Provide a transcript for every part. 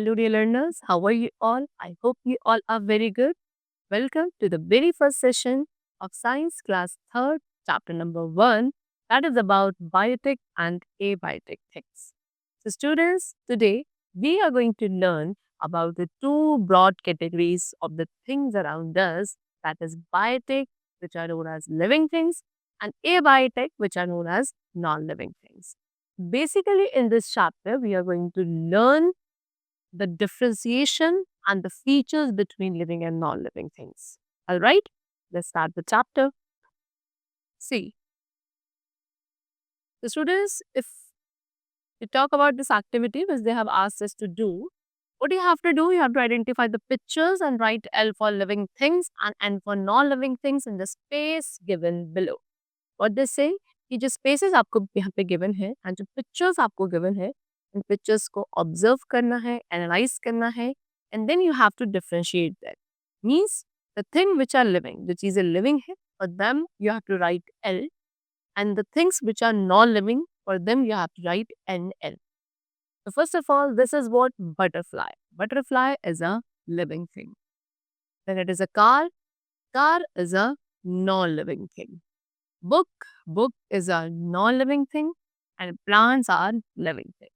Hello, dear learners. How are you all? I hope you all are very good. Welcome to the very first session of Science Class 3rd, chapter number 1, that is about biotic and abiotic things. So, students, today we are going to learn about the two broad categories of the things around us, that is biotic, which are known as living things, and abiotic, which are known as non living things. Basically, in this chapter, we are going to learn the differentiation and the features between living and non living things. All right, let's start the chapter. See, the students, if you talk about this activity which they have asked us to do, what you have to do, you have to identify the pictures and write L for living things and N for non living things in the space given below. What they say कि जो spaces आपको यहाँ पे given है and जो pictures आपको given है इन pictures को ऑब्जर्व करना है एनालाइज करना है and then you have to differentiate that means the thing which are living जो चीजें लिविंग है for them you have to write L and the things which are non living for them you have to write N L. So first of all, this is what butterfly. Butterfly is a living thing. Then it is a car. Car is a non-living thing. Book is a non-living thing and plants are living things.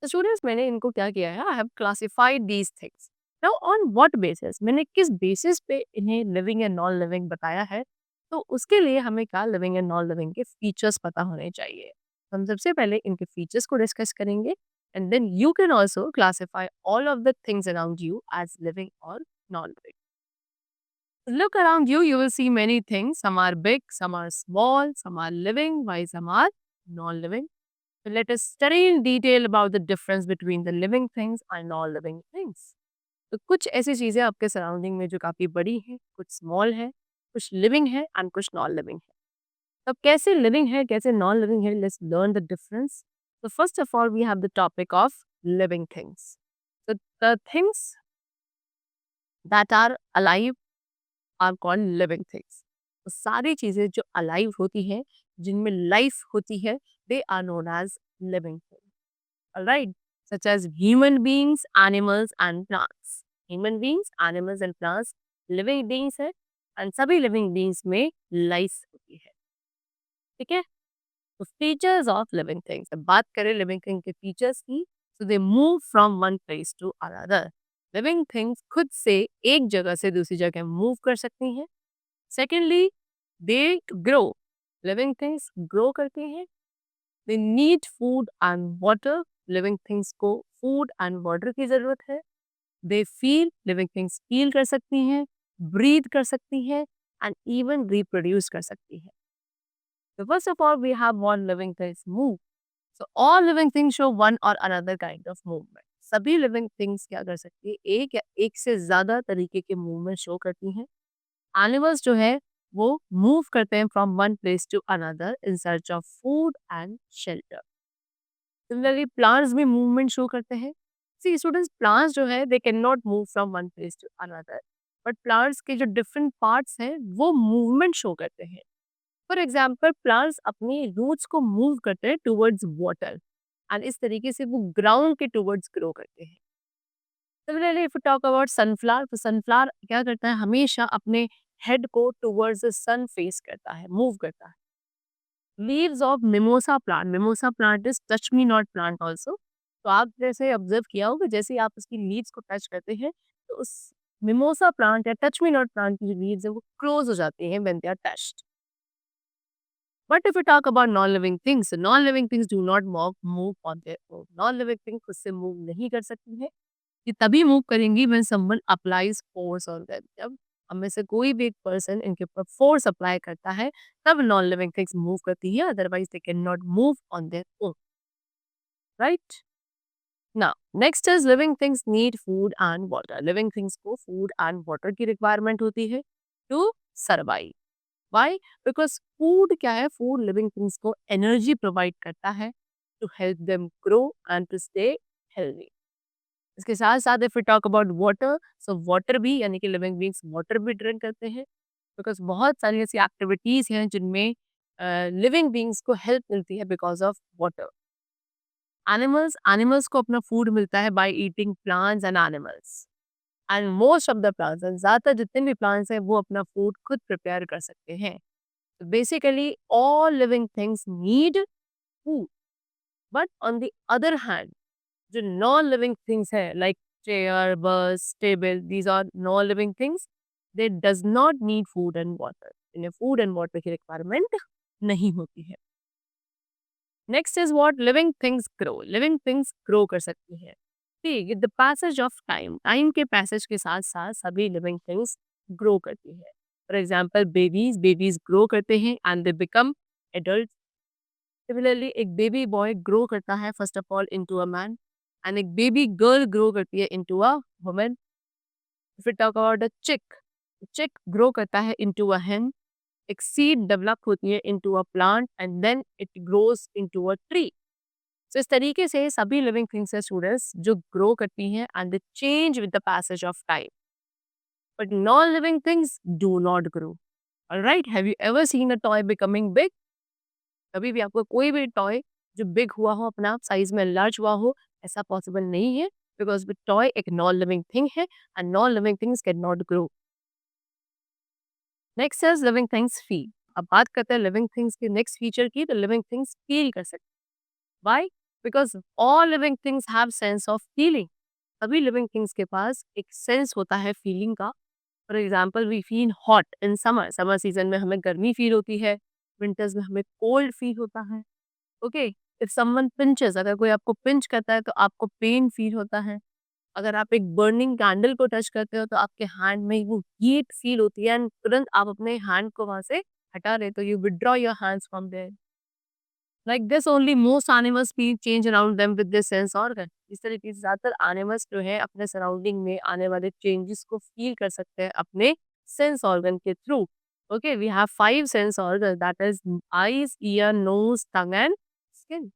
So students, मैंने इनको क्या किया है? I have classified these things. Now on what basis? मैंने किस basis पे इन्हें living and non-living बताया है? तो उसके लिए हमें क्या living and non-living के features पता होने चाहिए. हम सबसे पहले इनके features को discuss करेंगे and then you can also classify all of the things around you as living or non-living. Look around you, you will see many things. Some are big, some are small, some are living, while some are non-living. So let us study in detail about the difference between the living things and non-living things. तो कुछ ऐसी चीजें आपके surrounding में जो काफी बड़ी हैं, कुछ स्मॉल है, कुछ लिविंग है एंड कुछ नॉन लिविंग है. अब कैसे लिविंग है, कैसे नॉन लिविंग है, let's learn the difference. So first of all, we have the topic of living things. So the things that are alive are called living things. तो सारी चीजें जो अलाइव होती हैं, जिनमें लाइफ होती है, they are known as living things. Alright, such as human beings, animals and plants. Human beings, animals and plants living beings है एंड सभी लिविंग बीइंग्स में लाइफ होती है. ठीक है, तो फीचर्स ऑफ लिविंग थिंग्स. अब बात करें लिविंग थिंग के फीचर्स की, so they move from one place to another. Living things खुद से एक जगह से दूसरी जगह मूव कर सकती हैं. Secondly, they grow. Living things grow करती हैं. They need food and water. Living things को फूड एंड वाटर की जरूरत है. They feel. Living things feel कर सकती हैं, ब्रीथ कर सकती हैं एंड इवन रिप्रोड्यूस कर सकती हैं. So first of all, we have one living things move. So all living things show one or another kind of movement. सभी living things क्या कर सकती है? एक या एक से ज्यादा तरीके के मूवमेंट शो करती हैं. एनिमल्स जो है वो मूव करते हैं from one place to another in search of food and shelter. Similarly plants भी मूवमेंट शो करते हैं. सी स्टूडेंट्स, प्लांट्स जो है they can not move from one place to another, but plants के जो डिफरेंट पार्ट्स हैं वो movement show करते हैं. फॉर एग्जाम्पल, प्लांट्स अपनी रूट्स को मूव करते हैं टूवर्ड्स वाटर एंड इस तरीके से वो ग्राउंड के टूवर्ड्स ग्रो करते हैं. Similarly if you talk about sunflower, तो सनफ्लावर क्या करता है? हमेशा अपने हेड को टूवर्ड्स द सन फेस करता है, मूव करता है. Leaves of mimosa plant is touch me not plant also. तो आप जैसे ऑब्जर्व किया होगा, जैसे ही आप उसकी लीव्स को टच करते हैं तो उस मिमोसा प्लांट या टच मी नॉट प्लांट की जो लीव्स है वो क्लोज हो जाती हैं when they are touched. But if we talk about non-living things, so non-living things do not move on their own. Non-living things खुद से move नहीं कर सकती हैं. ये तभी move करेंगी when someone applies force on them. जब हम में से कोई भी एक person इनके ऊपर force apply करता है, तब non-living things move करती है. Otherwise, they cannot move on their own. Right? Now, next is living things need food and water. Living things को food and water की requirement होती है to survive. Why? Because food क्या है? Food living things को energy provide करता है to help them grow and to stay healthy. इसके साथ साथ if we talk about water, so water भी यानी कि लिविंग बींग्स वाटर भी ड्रिंक करते हैं बिकॉज बहुत सारी ऐसी एक्टिविटीज हैं जिनमें लिविंग बींग्स को हेल्प मिलती है बिकॉज ऑफ वाटर. एनिमल्स को अपना फूड मिलता है by eating plants and animals, and most of the plants, ज़्यादातर जितने भी प्लांट्स हैं वो अपना फूड खुद प्रिपेयर कर सकते हैं। Basically all living things need food, but on the other hand जो नॉन लिविंग थिंग्स है like chair, bus, table, these are non living things, they does not need food and water, इन्हें food and water की requirement नहीं होती है। Next is what living things grow, living things grow कर सकती है। ठीक, the passage of time, time के पैसेज के साथ साथ सभी लिविंग थिंग्स ग्रो करती है। फॉर एग्जाम्पल बेबीज ग्रो करते हैं and they become adult. Similarly एक बेबी बॉय ग्रो करता है first of all into a man, and एक बेबी गर्ल ग्रो करती है into a woman. If you talk about a chick, chick grow करता है इनटू अ hen, एक seed develop होती है into a plant and then it grows into a tree. तो इस तरीके से सभी लिविंग थिंग्स है स्टूडेंट्स जो ग्रो करती हैं and they change with the passage of time, but non living things do not grow. Alright, have you ever seen a toy becoming big? कभी भी आपको कोई भी टॉय जो बिग हुआ हो, अपना साइज में लार्ज हुआ हो, ऐसा पॉसिबल नहीं है, बिकॉज टॉय एक नॉन लिविंग थिंग है and non living things can not grow. Next is living things feel. अब बात करते हैं लिविंग थिंग्स के नेक्स्ट फीचर की, तो लिविंग थिंग्स फील कर सकते हैं। Why? Because all living things have sense of feeling. सभी लिविंग थिंग्स के पास एक सेंस होता है फीलिंग का। For example we feel hot in summer, summer season में हमें गर्मी फील होती है, विंटर्स में हमें कोल्ड फील होता है। ओके, इफ समवन पिंचेस, अगर कोई आपको पिंच करता है तो आपको पेन फील होता है। अगर आप एक बर्निंग कैंडल को टच करते हो तो आपके हैंड में वो हीट फील होती है एंड तुरंत आप अपने हैंड को वहां से हटा रहे, तो you withdraw your hands from there. Like this only most animals feel change around them with this sense organ. इस तरीके से ज्यादातर एनिमल्स जो है अपने सराउंडिंग में आने वाले चेंजेस को फील कर सकते हैं अपने सेंस ऑर्गन के through. Okay, we have 5 sense organ, that is eyes, ear, nose, tongue and skin.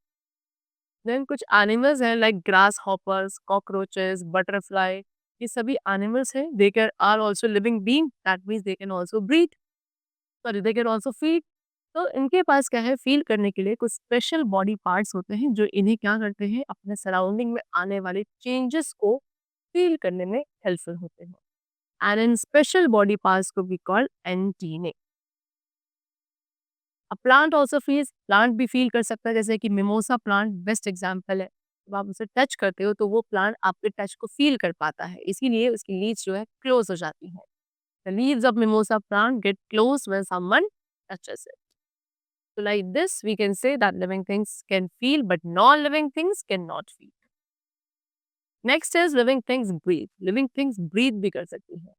Then कुछ एनिमल्स हैं like grasshoppers, cockroaches, butterfly, ये सभी एनिमल्स हैं, they can are also living being, that means they can also breathe, sorry they can also feel. तो इनके पास क्या है, feel करने के लिए कुछ स्पेशल बॉडी पार्ट्स होते हैं जो इन्हें क्या करते हैं, अपने सराउंडिंग में आने वाले चेंजेस को फील करने में हेल्पफुल होते हैं, and in special body parts को we call antennae. Plant also feels, plant भी फील कर सकता है, जैसे कि मिमोसा प्लांट बेस्ट एग्जाम्पल है। जब आप उसे टच करते हो तो वो प्लांट आपके टच को फील कर पाता है, इसीलिए उसकी लीव्स जो है क्लोज हो जाती हैं। The leaves of mimosa plant get close when someone touches it. So like this we can say that living things can feel but non-living things cannot feel. Next is living things breathe. Living things breathe भी कर सकती हैं।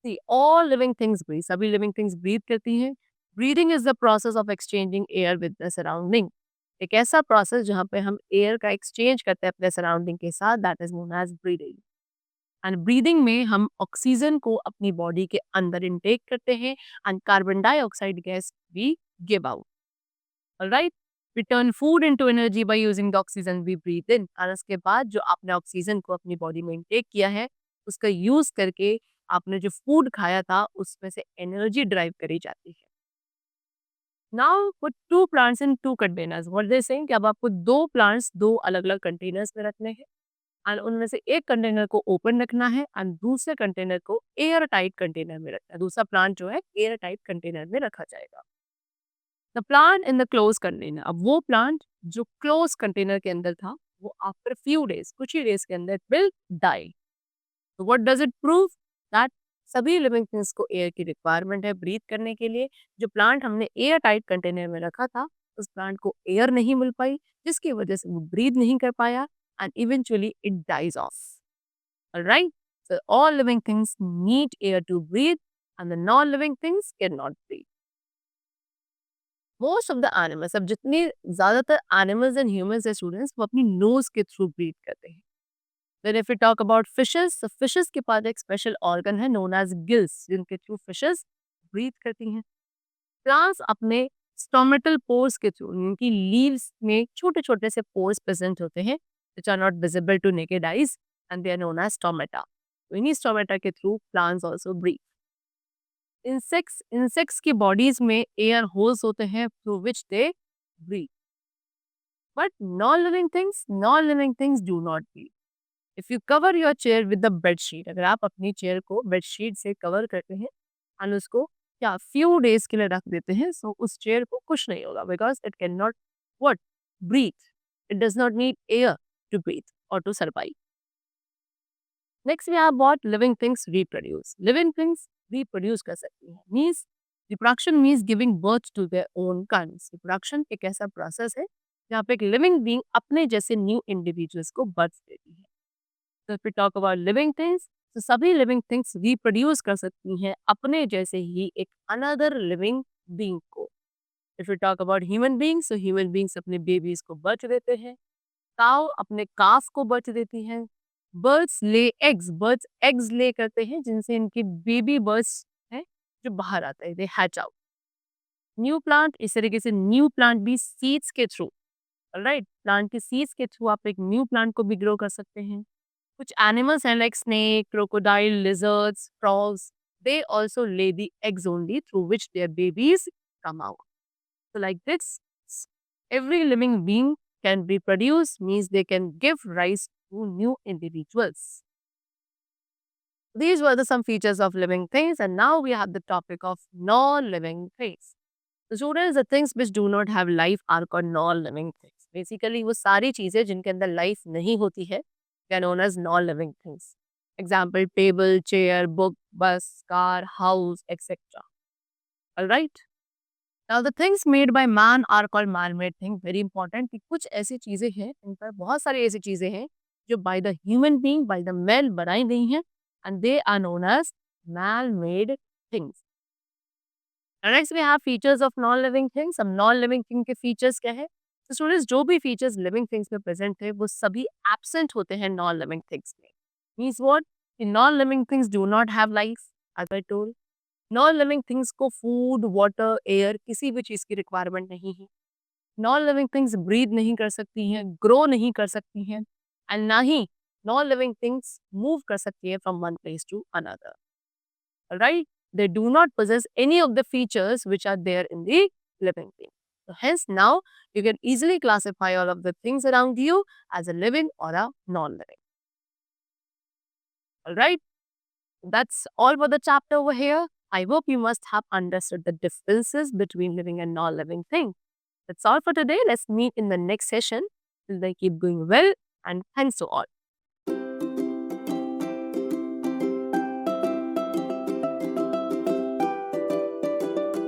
See, all living things breathe. सभी living things breathe करती हैं। Breathing is the process of exchanging air with the surrounding. एक ऐसा process जहाँ पे हम एयर का एक्सचेंज करते हैं अपने सराउंडिंग के साथ, that is known as breathing. And breathing में हम ऑक्सीजन को अपनी बॉडी के अंदर इनटेक करते हैं एंड कार्बन डाइऑक्साइड गैस भी give out. Alright, we turn food into energy by using the oxygen we breathe in. और उसके बाद जो आपने ऑक्सीजन को अपनी बॉडी में इनटेक किया है, उसका यूज करके आपने जो फूड खाया था उसमें से एनर्जी ड्राइव करी जाती है। Now put two plants in two containers. What they saying कि अब आपको दो प्लांट्स दो अलग अलग कंटेनर्स में रखने हैं, एंड उनमें से एक कंटेनर को ओपन रखना है एंड दूसरे कंटेनर को एयर टाइट कंटेनर में रखना है। दूसरा प्लांट जो है एयर टाइट कंटेनर में रखा जाएगा। The plant in the close container, अब वो प्लांट जो क्लोज कंटेनर के अंदर था वो आफ्टर फ्यू डेज, कुछ ही डेज के अंदर विल डाई। तो what does it prove? That सभी लिविंग थिंग्स को एयर की रिक्वायरमेंट है ब्रीथ करने के लिए। जो प्लांट हमने एयर टाइट कंटेनर में रखा था, उस प्लांट को एयर नहीं मिल पाई, जिसकी वजह से वो ब्रीथ नहीं कर पाया and eventually it dies off. Alright, so all living things need air to breathe and the non living things can not breathe. Most of the animals, अब जितने ज्यादातर एनिमल्स एंड ह्यूमंस है स्टूडेंट्स, वो अपनी knows के through breathe करते हैं। Then if we talk about fishes, so fishes के पास एक स्पेशल ऑर्गन है known as gills, जिनके थ्रू फिशेस ब्रीथ करती हैं। प्लांट्स अपने स्टोमेटल पोर्स के थ्रू, उनकी लीव्स में छोटे छोटे से पोर्स प्रेजेंट होते हैं which are not visible to naked eyes and they are known as stomata. तो इन्हीं स्टोमेटा के through plants also breathe. Insects की बॉडीज में एयर होल्स होते हैं through which they breathe. But non-living things do not breathe. If you cover your chair with the bed sheet, अगर आप अपनी चेयर को बेडशीट से कवर करते हैं और उसको क्या फ्यू डेज के लिए रख देते हैं, सो उस चेयर को कुछ नहीं होगा, because it can not what breathe, it does not need air to breathe और to survive. Next we have what living things reproduce. Living things reproduce कर सकती हैं, means reproduction means giving birth to their own kinds. Reproduction एक ऐसा process है जहाँ पे एक लिविंग बीइंग अपने जैसे न्यू इंडिविजुअल्स को बर्थ देती है. तो if we talk about living things, तो सभी लिविंग थिंग्स रिप्रोड्यूस कर सकती हैं अपने जैसे ही एक अनदर लिविंग बीइंग को. If we talk about human beings, तो ह्यूमन बीइंग्स अपने बेबीज को बर्थ देते हैं. काऊ अपने काफ को बर्थ देती हैं. बर्ड्स एग्स ले करते हैं जिनसे इनकी बेबी बर्ड्स है जो बाहर आता है, दे हैच आउट. न्यू प्लांट, इस तरीके से न्यू प्लांट भी सीड्स के थ्रू, राइट, प्लांट के सीड्स के थ्रू आप एक न्यू प्लांट को भी ग्रो कर सकते हैं. कुछ एनिमल्स हैं like snake, crocodile, lizards, frogs, they also lay the eggs only through which their babies come out. So like this, every living being can reproduce, means they can give rise to new individuals. These were some features of living things, and now we have the topic of non-living things. The students, the things which do not have life are called non-living things. Basically, वो सारी चीजें जिनके अंदर life नहीं होती है, they are known as non-living things. Example, table, chair, book, bus, car, house, etc. Alright? Now the things made by man are called man-made things. Very important कि कुछ ऐसी चीजें हैं, इन पर बहुत सारी ऐसी चीजें हैं जो by the human being, by the man बनाई गई हैं, and they are known as man-made things. And next we have features of non-living things. अब non-living thing के features क्या है? तो स्टूडेंट्स, जो भी features living things में present है वो सभी absent होते हैं non-living things में. Means what? Non-living things do not have life, as I told. Non-living things को food, water, air किसी भी चीज की requirement नहीं है. Non-living things breathe नहीं कर सकती हैं, grow नहीं कर सकती हैं, and ना ही non-living things move कर सकती है from one place to another. Alright? They do not possess any of the features which are there in the living thing. So hence now you can easily classify all of the things around you as a living or a non-living. Alright? That's all for the chapter over here. I hope you must have understood the differences between living and non-living things. That's all for today. Let's meet in the next session. Till then, keep going well, and thanks to all.